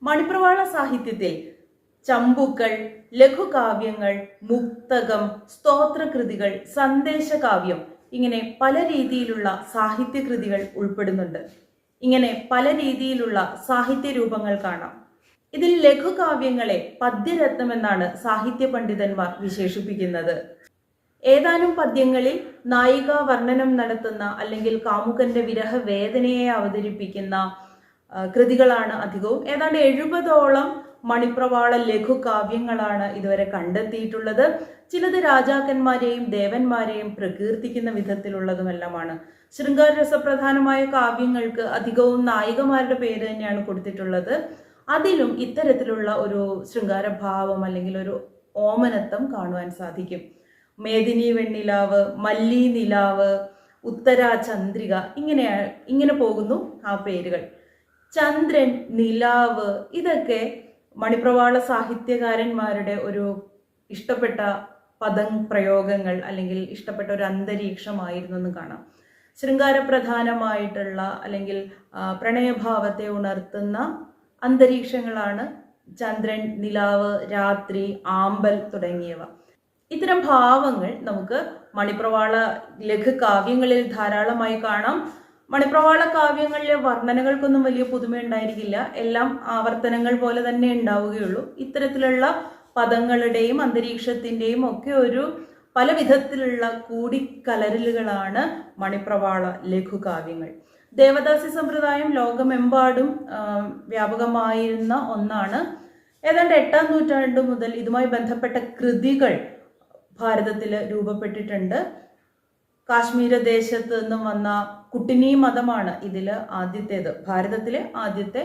മണിപ്രവാള സാഹിത്യത്തിൽ ചമ്പുക്കൾ, ലഘുകാവ്യങ്ങൾ, മുക്തകം, സ്തോത്രകൃതികൾ, സന്ദേശകാവ്യം ഇങ്ങനെ പല രീതിയിലുള്ള സാഹിത്യകൃതികൾ ഉൾപ്പെടുന്നുണ്ട്. ഇങ്ങനെ പല രീതിയിലുള്ള സാഹിത്യ രൂപങ്ങൾ കാണാം. ഇതിൽ ലഘുകാവ്യങ്ങളെ പദ്യരത്നം എന്നാണ് സാഹിത്യ പണ്ഡിതന്മാർ വിശേഷിപ്പിക്കുന്നത്. ഏതാനും പദ്യങ്ങളിൽ നായികാ വർണ്ണനം നടത്തുന്ന അല്ലെങ്കിൽ കാമുകന്റെ വിരഹ വേദനയെ അവതരിപ്പിക്കുന്ന കൃതികളാണ് അധികവും. ഏതാണ്ട് 70ഓളം മണിപ്രവാള ലഘുകാവ്യങ്ങളാണ് ഇതുവരെ കണ്ടെത്തിയിട്ടുള്ളത്. ചിലത് രാജാക്കന്മാരെയും ദേവന്മാരെയും പ്രകീർത്തിക്കുന്ന വിധത്തിലുള്ളതുമെല്ലാമാണ്. ശൃംഗാരരസപ്രധാനമായ കാവ്യങ്ങൾക്ക് അധികവും നായികമാരുടെ പേര് തന്നെയാണ് കൊടുത്തിട്ടുള്ളത്. അതിലും ഇത്തരത്തിലുള്ള ഒരു ശൃംഗാരഭാവം അല്ലെങ്കിൽ ഒരു ഓമനത്വം കാണുവാൻ സാധിക്കും. മേദിനി വെണ്ണിലാവ്, മല്ലി നിലാവ്, ഉത്തരാ ചന്ദ്രിക ഇങ്ങനെ പോകുന്നു ആ പേരുകൾ. ചന്ദ്രൻ, നിലാവ് ഇതൊക്കെ മണിപ്രവാള സാഹിത്യകാരന്മാരുടെ ഒരു ഇഷ്ടപ്പെട്ട പ്രയോഗങ്ങൾ അല്ലെങ്കിൽ ഇഷ്ടപ്പെട്ട ഒരു അന്തരീക്ഷമായിരുന്നു എന്ന് കാണാം. ശൃംഗാരപ്രധാനമായിട്ടുള്ള അല്ലെങ്കിൽ പ്രണയഭാവത്തെ ഉണർത്തുന്ന അന്തരീക്ഷങ്ങളാണ് ചന്ദ്രൻ, നിലാവ്, രാത്രി, ആമ്പൽ തുടങ്ങിയവ. ഇത്തരം ഭാവങ്ങൾ നമുക്ക് മണിപ്രവാള ലഘുകാവ്യങ്ങളിൽ ധാരാളമായി കാണാം. മണിപ്രവാള കാവ്യങ്ങളിലെ വർണ്ണനകൾക്കൊന്നും വലിയ പുതുമയുണ്ടായിരിക്കില്ല. എല്ലാം ആവർത്തനങ്ങൾ പോലെ തന്നെ ഉണ്ടാവുകയുള്ളൂ. ഇത്തരത്തിലുള്ള പദങ്ങളുടെയും അന്തരീക്ഷത്തിൻ്റെയും ഒക്കെ ഒരു പല വിധത്തിലുള്ള കൂടിക്കലരലുകളാണ് മണിപ്രവാള ലഘുകാവ്യങ്ങൾ. ദേവദാസി സമ്പ്രദായം ലോകമെമ്പാടും വ്യാപകമായിരുന്ന ഒന്നാണ്. ഏതാണ്ട് 8ാം നൂറ്റാണ്ട് മുതൽ ഇതുമായി ബന്ധപ്പെട്ട കൃതികൾ ഭാരതത്തിൽ രൂപപ്പെട്ടിട്ടുണ്ട്. കാശ്മീര ദേശത്ത് നിന്നും വന്ന കുട്ടിനി മതമാണ് ഇതിൽ ആദ്യത്തേത്. ഭാരതത്തിലെ ആദ്യത്തെ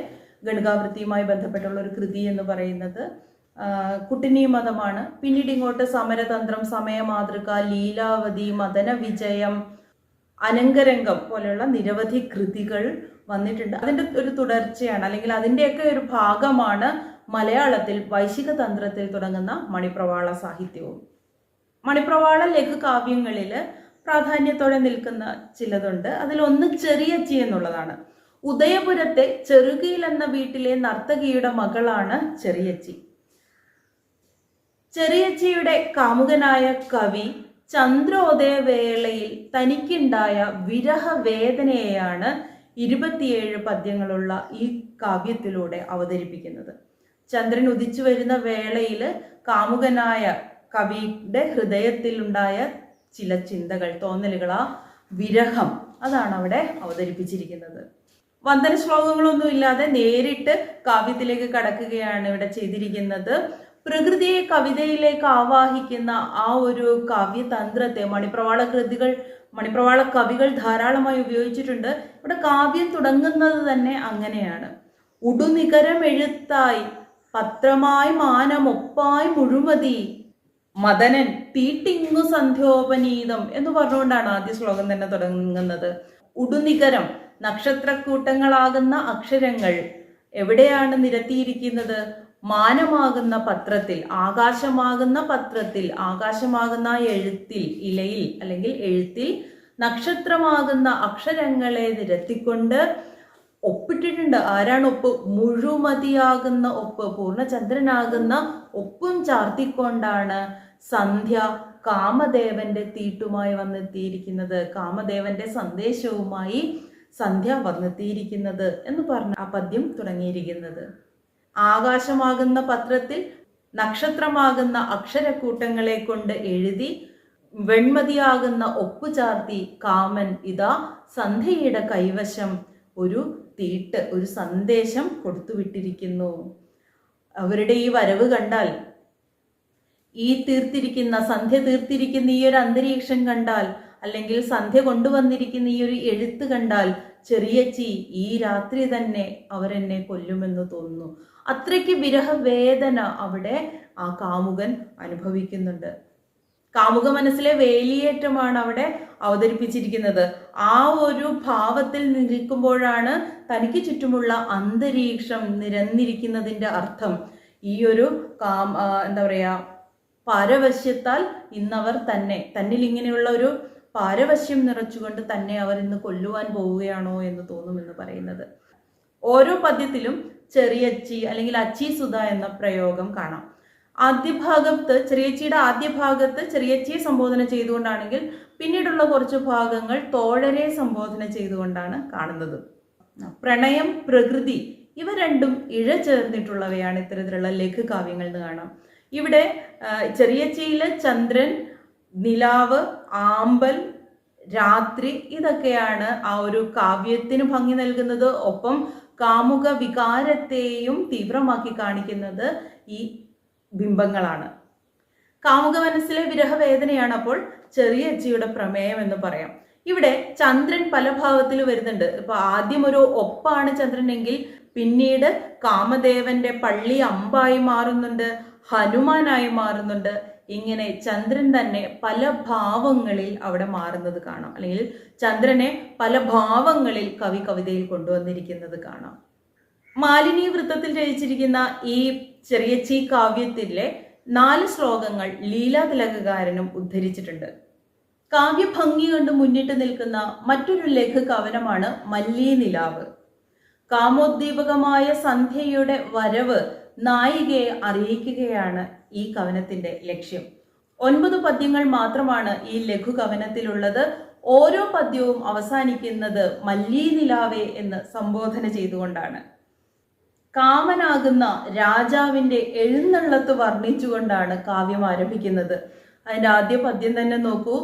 ഗണികാവൃത്തിയുമായി ബന്ധപ്പെട്ടുള്ള ഒരു കൃതി എന്ന് പറയുന്നത് കുട്ടിനി മതമാണ്. പിന്നീട് ഇങ്ങോട്ട് സമരതന്ത്രം, സമയമാതൃക, ലീലാവതി, മദന വിജയം, അനങ്കരംഗം പോലെയുള്ള നിരവധി കൃതികൾ വന്നിട്ടുണ്ട്. അതിൻ്റെ ഒരു തുടർച്ചയാണ് അല്ലെങ്കിൽ അതിൻ്റെയൊക്കെ ഒരു ഭാഗമാണ് മലയാളത്തിൽ വൈശിക തന്ത്രത്തിൽ തുടങ്ങുന്ന മണിപ്രവാള സാഹിത്യവും. മണിപ്രവാള ലഘുകാവ്യങ്ങളിൽ പ്രാധാന്യത്തോടെ നിൽക്കുന്ന ചിലതുണ്ട്. അതിലൊന്ന് ചെറിയച്ചി എന്നുള്ളതാണ്. ഉദയപുരത്തെ ചെറുകീൽ എന്ന വീട്ടിലെ നർത്തകിയുടെ മകളാണ് ചെറിയച്ചി. ചെറിയച്ചിയുടെ കാമുകനായ കവി ചന്ദ്രോദയവേളയിൽ തനിക്കുണ്ടായ വിരഹവേദനയെയാണ് 27 പദ്യങ്ങളുള്ള ഈ കാവ്യത്തിലൂടെ അവതരിപ്പിക്കുന്നത്. ചന്ദ്രൻ ഉദിച്ചു വരുന്ന വേളയിൽ കാമുകനായ കവിയുടെ ഹൃദയത്തിലുണ്ടായ ചില ചിന്തകൾ, തോന്നലുകൾ, ആ വിരഹം അതാണ് അവിടെ അവതരിപ്പിച്ചിരിക്കുന്നത്. വന്ദന ശ്ലോകങ്ങളൊന്നും ഇല്ലാതെ നേരിട്ട് കാവ്യത്തിലേക്ക് കടക്കുകയാണ് ഇവിടെ ചെയ്തിരിക്കുന്നത്. പ്രകൃതിയെ കവിതയിലേക്ക് ആവാഹിക്കുന്ന ആ ഒരു കാവ്യതന്ത്രത്തെ മണിപ്രവാള കവികൾ ധാരാളമായി ഉപയോഗിച്ചിട്ടുണ്ട്. ഇവിടെ കാവ്യം തുടങ്ങുന്നത് തന്നെ അങ്ങനെയാണ്. ഉടുനികരം എഴുത്തായി പത്രമായി മാനമൊപ്പായി മുഴുമതി മദനൻ തീട്ടിങ്ങു സന്ധ്യോപനീതം എന്ന് പറഞ്ഞുകൊണ്ടാണ് ആദ്യ ശ്ലോകം തന്നെ തുടങ്ങുന്നത്. ഉടുനികരം, നക്ഷത്രക്കൂട്ടങ്ങളാകുന്ന അക്ഷരങ്ങൾ എവിടെയാണ് നിരത്തിയിരിക്കുന്നത്? മാനമാകുന്ന പത്രത്തിൽ, ആകാശമാകുന്ന പത്രത്തിൽ, ആകാശമാകുന്ന എഴുത്തിൽ, ഇലയിൽ അല്ലെങ്കിൽ എഴുത്തിൽ നക്ഷത്രമാകുന്ന അക്ഷരങ്ങളെ നിരത്തിക്കൊണ്ട് ഒപ്പിട്ടിട്ടുണ്ട്. ആരാണ് ഒപ്പ്? മുഴുമതിയാകുന്ന ഒപ്പ്, പൂർണ്ണചന്ദ്രനാകുന്ന ഒപ്പും ചാർത്തിക്കൊണ്ടാണ് സന്ധ്യ കാമദേവന്റെ തീട്ടുമായി വന്നെത്തിയിരിക്കുന്നത്. കാമദേവന്റെ സന്ദേശവുമായി സന്ധ്യ വന്നെത്തിയിരിക്കുന്നത് എന്ന് പറഞ്ഞ ആ പദ്യം തുടങ്ങിയിരിക്കുന്നത്. ആകാശമാകുന്ന പത്രത്തിൽ നക്ഷത്രമാകുന്ന അക്ഷരക്കൂട്ടങ്ങളെ കൊണ്ട് എഴുതി വെൺമതിയാകുന്ന ഒപ്പു ചാർത്തി കാമൻ ഇതാ സന്ധ്യയുടെ കൈവശം ഒരു തീട്ട്, ഒരു സന്ദേശം കൊടുത്തുവിട്ടിരിക്കുന്നു. അവരുടെ ഈ വരവ് കണ്ടാൽ, ഈ സന്ധ്യ തീർത്തിരിക്കുന്ന ഈ ഒരു അന്തരീക്ഷം കണ്ടാൽ, അല്ലെങ്കിൽ സന്ധ്യ കൊണ്ടുവന്നിരിക്കുന്ന ഈ ഒരു എഴുത്ത് കണ്ടാൽ ചെറിയച്ചി ഈ രാത്രി തന്നെ അവരെന്നെ കൊല്ലുമെന്ന് തോന്നുന്നു. അത്രയ്ക്ക് വിരഹവേദന അവിടെ ആ കാമുകൻ അനുഭവിക്കുന്നുണ്ട്. കാമുക മനസ്സിലെ വേലിയേറ്റമാണ് അവിടെ അവതരിപ്പിച്ചിരിക്കുന്നത്. ആ ഒരു ഭാവത്തിൽ നിൽക്കുമ്പോഴാണ് തനിക്ക് ചുറ്റുമുള്ള അന്തരീക്ഷം നിരന്നിരിക്കുന്നതിൻ്റെ അർത്ഥം. ഈ ഒരു പാരവശ്യത്താൽ ഇന്നവർ തന്നിൽ ഇങ്ങനെയുള്ള ഒരു പാരവശ്യം നിറച്ചുകൊണ്ട് തന്നെ അവർ ഇന്ന് കൊല്ലുവാൻ പോവുകയാണോ എന്ന് തോന്നുമെന്ന് പറയുന്നത്. ഓരോ പദ്യത്തിലും ചെറിയച്ചി അല്ലെങ്കിൽ അച്ചി സുധ എന്ന പ്രയോഗം കാണാം. ആദ്യ ഭാഗത്ത് ചെറിയച്ചിയുടെ ആദ്യ ഭാഗത്ത് ചെറിയച്ചിയെ സംബോധന ചെയ്തുകൊണ്ടാണെങ്കിൽ പിന്നീടുള്ള കുറച്ച് ഭാഗങ്ങൾ തോഴരെ സംബോധന ചെയ്തുകൊണ്ടാണ് കാണുന്നത്. പ്രണയം, പ്രകൃതി ഇവ രണ്ടും ഇഴചേർന്നിട്ടുള്ളവയാണ് ഇത്തരത്തിലുള്ള ലഘുകാവ്യങ്ങൾ എന്ന് കാണാം. ഇവിടെ ചെറിയച്ചിയിലെ ചന്ദ്രൻ, നിലാവ്, ആമ്പൽ, രാത്രി ഇതൊക്കെയാണ് ആ ഒരു കാവ്യത്തിന് ഭംഗി നൽകുന്നത്. ഒപ്പം കാമുക വികാരത്തെയും തീവ്രമാക്കി കാണിക്കുന്നത് ഈ ബിംബങ്ങളാണ്. കാമുക മനസ്സിലെ വിരഹവേദനയാണ് അപ്പോൾ ചെറിയച്ചിയുടെ പ്രമേയം എന്ന് പറയാം. ഇവിടെ ചന്ദ്രൻ പല ഭാവത്തിൽ വരുന്നുണ്ട്. ഇപ്പൊ ആദ്യം ഒരു ഒപ്പാണ് ചന്ദ്രനെങ്കിൽ പിന്നീട് കാമദേവന്റെ പള്ളി അമ്പായി മാറുന്നുണ്ട്, ഹനുമാനായി മാറുന്നുണ്ട്. ഇങ്ങനെ ചന്ദ്രൻ തന്നെ പല ഭാവങ്ങളിൽ അവിടെ മാറുന്നത് കാണാം, അല്ലെങ്കിൽ ചന്ദ്രനെ പല ഭാവങ്ങളിൽ കവി കവിതയിൽ കൊണ്ടുവന്നിരിക്കുന്നത് കാണാം. മാലിനി വൃത്തത്തിൽ രചിച്ചിരിക്കുന്ന ഈ ചെറിയച്ചി കാവ്യത്തിലെ 4 ശ്ലോകങ്ങൾ ലീലാതിലകകാരനും ഉദ്ധരിച്ചിട്ടുണ്ട്. കാവ്യഭംഗി കൊണ്ട് മുന്നിട്ട് നിൽക്കുന്ന മറ്റൊരു ലഘു കവനമാണ് മല്ലീ നിലാവ്. കാമോദ്ദീപകമായ സന്ധ്യയുടെ വരവ് നായികയെ അറിയിക്കുകയാണ് ഈ കവനത്തിന്റെ ലക്ഷ്യം. 9 പദ്യങ്ങൾ മാത്രമാണ് ഈ ലഘു കവനത്തിലുള്ളത്. ഓരോ പദ്യവും അവസാനിക്കുന്നത് മല്ലീ നിലാവേ എന്ന് സംബോധന ചെയ്തുകൊണ്ടാണ്. കാമനാകുന്ന രാജാവിന്റെ എഴുന്നള്ളത്ത് വർണ്ണിച്ചുകൊണ്ടാണ് കാവ്യം ആരംഭിക്കുന്നത്. അതിന്റെ ആദ്യ പദ്യം തന്നെ നോക്കൂ.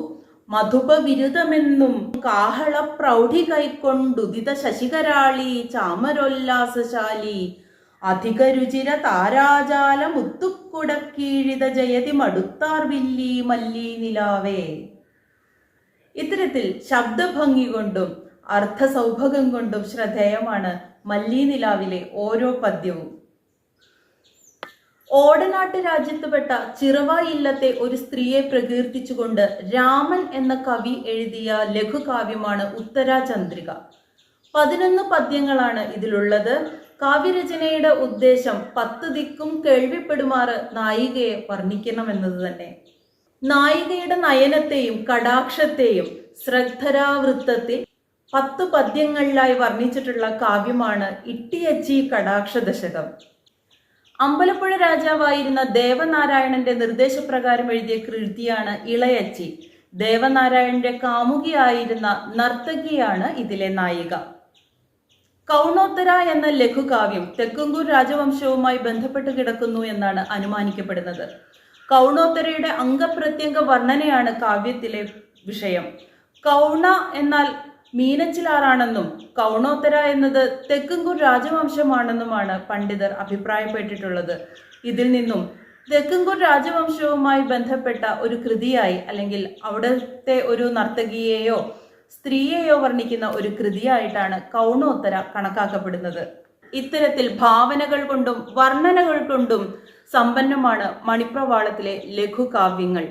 മധുപ വിരുദമെന്നും കാഹള പ്രൗഢി കൈക്കൊണ്ടുദിത ശശികരാളി ചാമരോല്ലാസശാലി അധിക രുചിര താരാജാല മുത്തുക്കുടക്കീഴിത ജയതി മടുത്താർ വില്ലി മല്ലീ നിലാവേ. ഇത്തരത്തിൽ ശബ്ദഭംഗി കൊണ്ടും അർത്ഥസൗഭഗം കൊണ്ടും ശ്രദ്ധേയമാണ് മല്ലീ നിലാവിലെ ഓരോ പദ്യവും. ഓടനാട്ട് രാജ്യത്തുപെട്ട ചിറവ ഇല്ലത്തെ ഒരു സ്ത്രീയെ പ്രകീർത്തിച്ചുകൊണ്ട് രാമൻ എന്ന കവി എഴുതിയ ലഘുകാവ്യമാണ് ഉത്തരാചന്ദ്രിക. 11 പദ്യങ്ങളാണ് ഇതിലുള്ളത്. കാവ്യരചനയുടെ ഉദ്ദേശം 10 ദിക്കും കേൾവിപ്പെടുമാറ് നായികയെ വർണ്ണിക്കണമെന്നത് തന്നെ. നായികയുടെ നയനത്തെയും കടാക്ഷത്തെയും ശ്രദ്ധരാവൃത്തത്തിൽ 10 പദ്യങ്ങളിലായി വർണ്ണിച്ചിട്ടുള്ള കാവ്യമാണ് ഇട്ടിയച്ചി കടാക്ഷ ദശകം. അമ്പലപ്പുഴ രാജാവായിരുന്ന ദേവനാരായണന്റെ നിർദ്ദേശപ്രകാരം എഴുതിയ കൃതിയാണ് ഇളയച്ചി. ദേവനാരായണന്റെ കാമുകിയായിരുന്ന നർത്തകിയാണ് ഇതിലെ നായിക. കൗണോത്തര എന്ന ലഘുകാവ്യം തെക്കുംകൂർ രാജവംശവുമായി ബന്ധപ്പെട്ട് കിടക്കുന്നു എന്നാണ് അനുമാനിക്കപ്പെടുന്നത്. കൗണോത്തരയുടെ അംഗപ്രത്യംഗ വർണ്ണനയാണ് കാവ്യത്തിലെ വിഷയം. കൗണ എന്നാൽ മീനച്ചിലാറാണെന്നും കൗണോത്തര എന്നത് തെക്കുംകൂർ രാജവംശമാണെന്നുമാണ് പണ്ഡിതർ അഭിപ്രായപ്പെട്ടിട്ടുള്ളത്. ഇതിൽ നിന്നും തെക്കുംകൂർ രാജവംശവുമായി ബന്ധപ്പെട്ട ഒരു കൃതിയായി, അല്ലെങ്കിൽ അവിടുത്തെ ഒരു നർത്തകിയെയോ സ്ത്രീയെയോ വർണ്ണിക്കുന്ന ഒരു കൃതിയായിട്ടാണ് കൗണോത്തര കണക്കാക്കപ്പെടുന്നത്. ഇത്തരത്തിൽ ഭാവനകൾ കൊണ്ടും വർണ്ണനകൾ കൊണ്ടും സമ്പന്നമാണ് മണിപ്രവാളത്തിലെ ലഘുകാവ്യങ്ങൾ.